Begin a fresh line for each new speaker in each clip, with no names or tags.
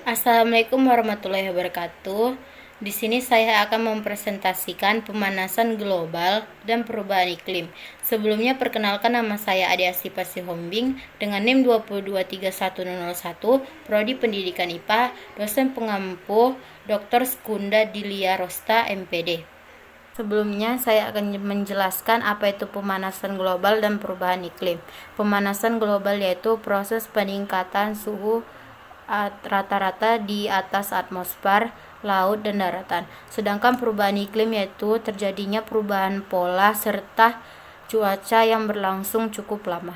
Assalamualaikum warahmatullahi wabarakatuh. Di sini saya akan mempresentasikan pemanasan global dan perubahan iklim. Sebelumnya perkenalkan, nama saya Ade Asipa Sihombing dengan NIM 2231001, Prodi Pendidikan IPA, dosen pengampu Dr. Skunda Dilia Rosta, MPD. Sebelumnya saya akan menjelaskan apa itu pemanasan global dan perubahan iklim. Pemanasan global yaitu proses peningkatan suhu rata-rata di atas atmosfer, laut, dan daratan. Sedangkan perubahan iklim yaitu terjadinya perubahan pola serta cuaca yang berlangsung cukup lama.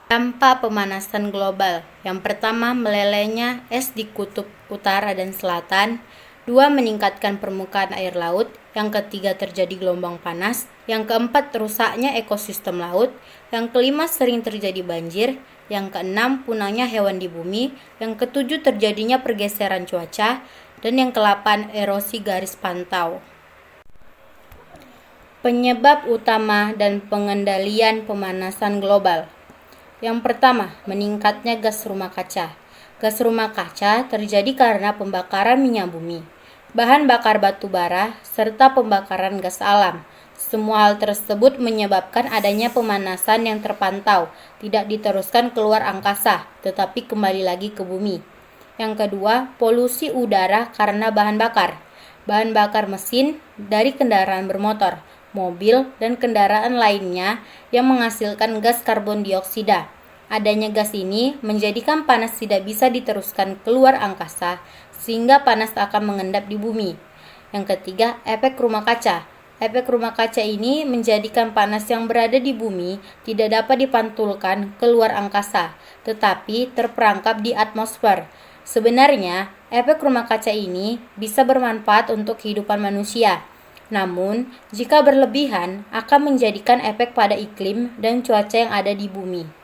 Dampak pemanasan global. Yang pertama, melelehnya es di kutub utara dan selatan. 2. Meningkatkan permukaan air laut. Yang ketiga, terjadi gelombang panas. Yang keempat, rusaknya ekosistem laut. Yang kelima, sering terjadi banjir. Yang keenam, punahnya hewan di bumi. Yang ketujuh, terjadinya pergeseran cuaca. Dan yang kedelapan, erosi garis pantau. Penyebab utama dan pengendalian pemanasan global. Yang pertama, meningkatnya gas rumah kaca. Gas rumah kaca terjadi karena pembakaran minyak bumi, bahan bakar batu bara, serta pembakaran gas alam. Semua hal tersebut menyebabkan adanya pemanasan yang terpantau, tidak diteruskan keluar angkasa, tetapi kembali lagi ke bumi. Yang kedua, polusi udara karena bahan bakar. Bahan bakar mesin dari kendaraan bermotor, mobil, dan kendaraan lainnya yang menghasilkan gas karbon dioksida. Adanya gas ini menjadikan panas tidak bisa diteruskan keluar angkasa, sehingga panas akan mengendap di bumi. Yang ketiga, efek rumah kaca. Efek rumah kaca ini menjadikan panas yang berada di bumi tidak dapat dipantulkan keluar angkasa, tetapi terperangkap di atmosfer. Sebenarnya, efek rumah kaca ini bisa bermanfaat untuk kehidupan manusia. Namun, jika berlebihan akan menjadikan efek pada iklim dan cuaca yang ada di bumi.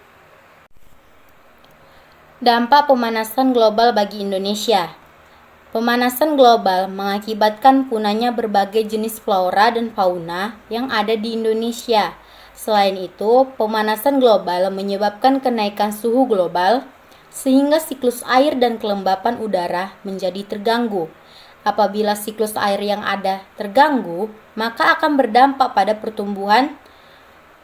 Dampak pemanasan global bagi Indonesia. Pemanasan global mengakibatkan punahnya berbagai jenis flora dan fauna yang ada di Indonesia. Selain itu, pemanasan global menyebabkan kenaikan suhu global, sehingga siklus air dan kelembapan udara menjadi terganggu. Apabila siklus air yang ada terganggu, maka akan berdampak pada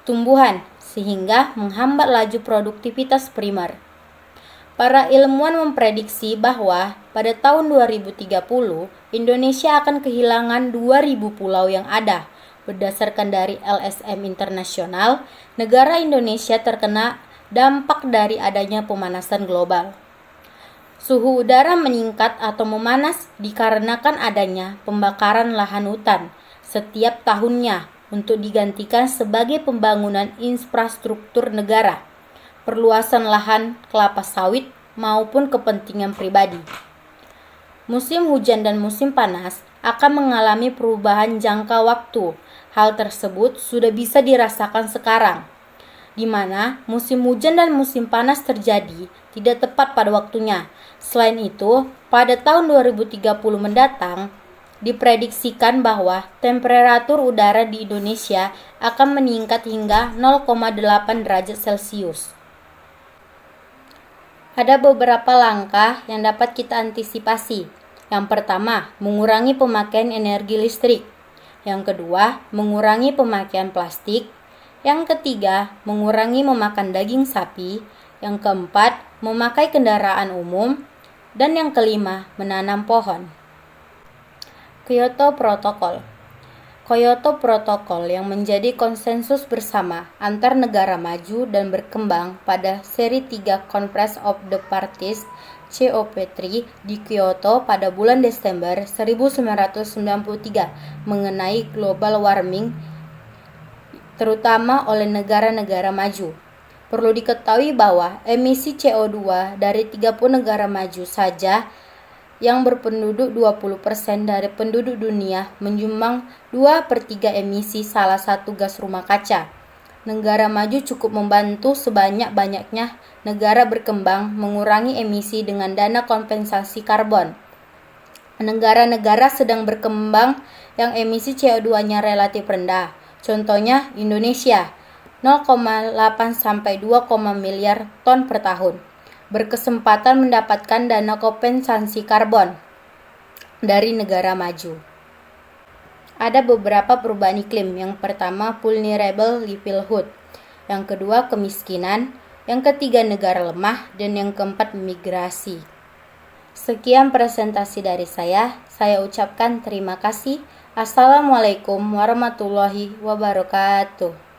tumbuhan, sehingga menghambat laju produktivitas primer. Para ilmuwan memprediksi bahwa pada tahun 2030, Indonesia akan kehilangan 2.000 pulau yang ada. Berdasarkan dari LSM Internasional, negara Indonesia terkena dampak dari adanya pemanasan global. Suhu udara meningkat atau memanas dikarenakan adanya pembakaran lahan hutan setiap tahunnya untuk digantikan sebagai pembangunan infrastruktur negara, perluasan lahan kelapa sawit, maupun kepentingan pribadi. Musim hujan dan musim panas akan mengalami perubahan jangka waktu. Hal tersebut sudah bisa dirasakan sekarang, di mana musim hujan dan musim panas terjadi tidak tepat pada waktunya. Selain itu, pada tahun 2030 mendatang, diprediksikan bahwa temperatur udara di Indonesia akan meningkat hingga 0,8 derajat Celcius. Ada beberapa langkah yang dapat kita antisipasi. Yang pertama, mengurangi pemakaian energi listrik. Yang kedua, mengurangi pemakaian plastik. Yang ketiga, mengurangi memakan daging sapi. Yang keempat, memakai kendaraan umum. Dan yang kelima, menanam pohon. Kyoto Protocol. Kyoto Protocol yang menjadi konsensus bersama antar negara maju dan berkembang pada seri 3 Conference of the Parties COP3 di Kyoto pada bulan Desember 1993 mengenai global warming, terutama oleh negara-negara maju. Perlu diketahui bahwa emisi CO2 dari 30 negara maju saja yang berpenduduk 20% dari penduduk dunia menyumbang 2/3 emisi salah satu gas rumah kaca. Negara maju cukup membantu sebanyak-banyaknya negara berkembang mengurangi emisi dengan dana kompensasi karbon. Negara-negara sedang berkembang yang emisi CO2-nya relatif rendah, contohnya Indonesia, 0,8 sampai 2, miliar ton per tahun. berkesempatan mendapatkan dana kompensasi karbon dari negara maju. Ada beberapa perubahan iklim. Yang pertama, vulnerable livelihood. Yang kedua, kemiskinan. Yang ketiga, negara lemah. Dan yang keempat, migrasi. Sekian presentasi dari saya. Saya ucapkan terima kasih. Assalamualaikum warahmatullahi wabarakatuh.